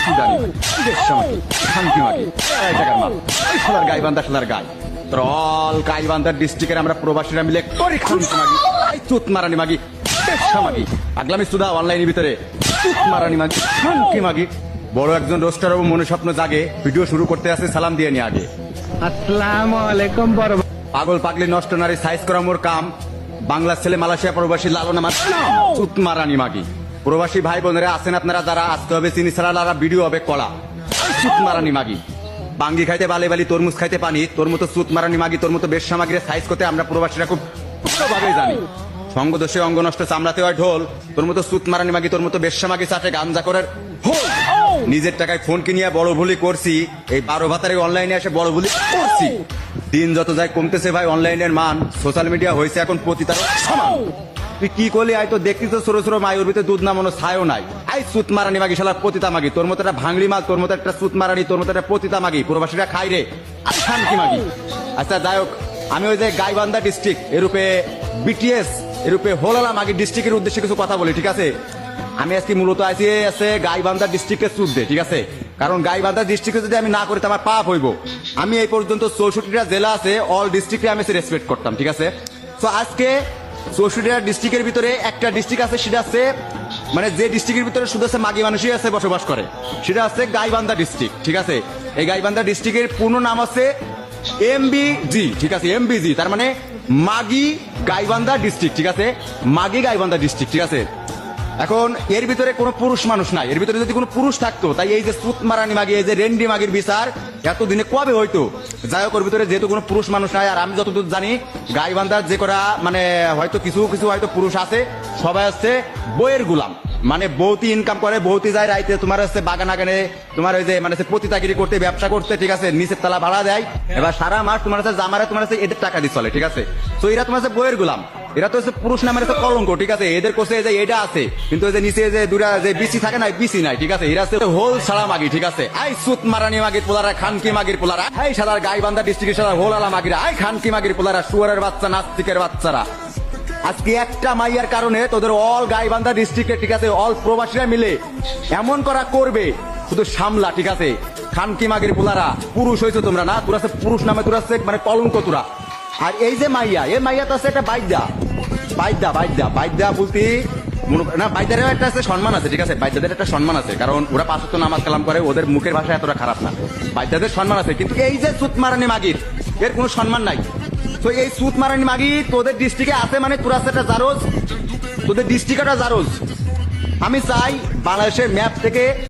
সুদানি দেশামাগি শান্তি মাগি টাকার মাল শালার গাইবান্ধা শালার গাই ত্রল গাইবান্ধা ডিস্ট্রিক্টের আমরা প্রবাসীরা মিলে করি খান্তি মাগি চুত মারানি মাগি দেশামাগি আগলামি সুদা অনলাইনের ভিতরে চুত মারানি মাগি শান্তি মাগি বড় একজন রোস্টার ও মনে স্বপ্ন জাগে ভিডিও শুরু করতে আসে সালাম দিয়ে নি আগে আসসালামু আলাইকুম বড় পাগল পাগলি নষ্ট নারী সাইজ করা মোর কাম বাংলার ছেলে মালয়েশিয়া প্রবাসী লালন আমার চুত মারানি মাগি প্রবাসী ভাই বোনেরা আছেন আপনারা যারা আসতে হবে চিনি ছাড়া ভিডিও হবে কলা চুত মারানি মাগি বাঙ্গি খাইতে বালে বালি তরমুজ খাইতে পানি তোর মতো চুত মারানি মাগি তোর মতো বেশ সামাগিরে সাইজ করতে আমরা প্রবাসীরা খুব ভাবে জানি সঙ্গ দোষে অঙ্গ নষ্ট চামড়াতে হয় ঢোল তোর মতো চুত মারানি মাগি তোর মতো বেশ সামাগি চাটে গাঞ্জা করার নিজের টাকায় ফোন কিনিয়া বড় ভুলি করছি এই 12 ভাতারে অনলাইনে এসে বড় ভুলি করছি দিন যত যায় কমতেছে ভাই অনলাইনের মান সোশ্যাল মিডিয়া হয়েছে এখন পতিতার সমান তুই কি করলি আই তো দেখতি তো ছোট ছোট মায়ের ভিতরে দুধ নামানো ছায়ও নাই আই সুত মারানি মাগি শালার পতিতা মাগি তোর মতো একটা ভাঙড়ি মাল তোর মতো একটা সুত মারানি তোর মতো একটা পতিতা মাগি প্রবাসীরা খাই রে আর শান্তি মাগি আচ্ছা যাই হোক আমি ওই যে গাইবান্ধা ডিস্ট্রিক্ট এরূপে বিটিএস এরূপে হোলালা মাগি ডিস্ট্রিক্টের উদ্দেশ্যে কিছু কথা বলি ঠিক আছে আমি আজকে মূলত আইসি আছে গাইবান্ধা ডিস্ট্রিক্টের সুদ দে ঠিক আছে কারণ গাইবান্ধা ডিস্ট্রিক্টে যদি আমি না করি তো আমার পাপ হইব আমি এই পর্যন্ত 64টা জেলা আছে অল ডিস্ট্রিক্টে আমি রেসপেক্ট করতাম ঠিক আছে তো আজকে 64টা ডিস্ট্রিক্টের ভিতরে একটা ডিস্ট্রিক্ট আছে সেটা আছে মানে যে ডিস্ট্রিক্টের ভিতরে শুধু আছে মাগি মানুষই আছে বসবাস করে সেটা আছে গাইবান্ধা ডিস্ট্রিক্ট ঠিক আছে এই গাইবান্ধা ডিস্ট্রিক্টের পূর্ণ নাম আছে এমবিজি ঠিক আছে এমবিজি তার মানে মাগি গাইবান্ধা ডিস্ট্রিক্ট ঠিক আছে মাগি গাইবান্ধা ডিস্ট্রিক্ট ঠিক আছে এখন এর ভিতরে কোনো পুরুষ মানুষ নাই এর ভিতরে যদি কোনো পুরুষ থাকতো তাই এই যে সুত মারানি মাগি এই যে রেন্ডি মাগির বিচার এতদিনে কবে হইতো যাই হোক ওর ভিতরে যেহেতু কোনো পুরুষ মানুষ নাই আর আমি যতদূর জানি গাইবান্ধার যে করা মানে হয়তো কিছু কিছু হয়তো পুরুষ আছে সবাই হচ্ছে বইয়ের গুলাম মানে বৌতি ইনকাম করে বৌতি যায় রাইতে তোমার হচ্ছে বাগান আগানে তোমার ওই যে মানে পতিতাগিরি করতে ব্যবসা করতে ঠিক আছে নিচের তালা ভাড়া দেয় এবার সারা মাস তোমার হচ্ছে জামারে তোমার হচ্ছে এদের টাকা দিয়ে চলে ঠিক আছে তো এরা তোমার হচ্ছে বইয়ের গুলাম এরা তো হচ্ছে পুরুষ নামের হচ্ছে কলঙ্ক ঠিক আছে এদের কোষে যে এটা আছে কিন্তু যে নিচে যে দুরা যে বিসি থাকে না বিসি নাই ঠিক আছে এরা হচ্ছে হোল ছাড়া মাগি ঠিক আছে আই সুত মারানি মাগির পোলারা খানকি মাগির পোলারা আই সাদার গাইবান্ধা ডিস্ট্রিক্টের সাদা হোল আলা মাগিরা আই খানকি মাগির পোলারা শুয়ারের বাচ্চা নাস্তিকের বাচ্চারা আজকে একটা মাইয়ার কারণে তোদের অল গাইবান্ধা ডিস্ট্রিক্টে ঠিক আছে অল প্রবাসীরা মিলে এমন করা করবে শুধু সামলা ঠিক আছে খানকি মাগির পোলারা পুরুষ হয়েছে তোমরা না তোরা পুরুষ নামে তোরা মানে কলঙ্ক তোরা আর এই যে মাইয়া এই মাইয়া তো আছে একটা বাইদা বলতে না বাইদারেও একটা আছে সম্মান আছে ঠিক আছে বাইদাদের একটা সম্মান আছে কারণ ওরা 5 ওয়াক্ত নামাজ কালাম করে ওদের মুখের ভাষা এতটা খারাপ না বাইদাদের সম্মান আছে কিন্তু এই যে সুত মারানি মাগির এর কোনো সম্মান নাই তো এই সুত মারানি মাগি তোদের ডিস্ট্রিক্টে আছে মানে তোরা একটা জারোজ তোদের ডিস্ট্রিক্ট একটা জারোজ আমি চাই বাংলাদেশের ম্যাপ থেকে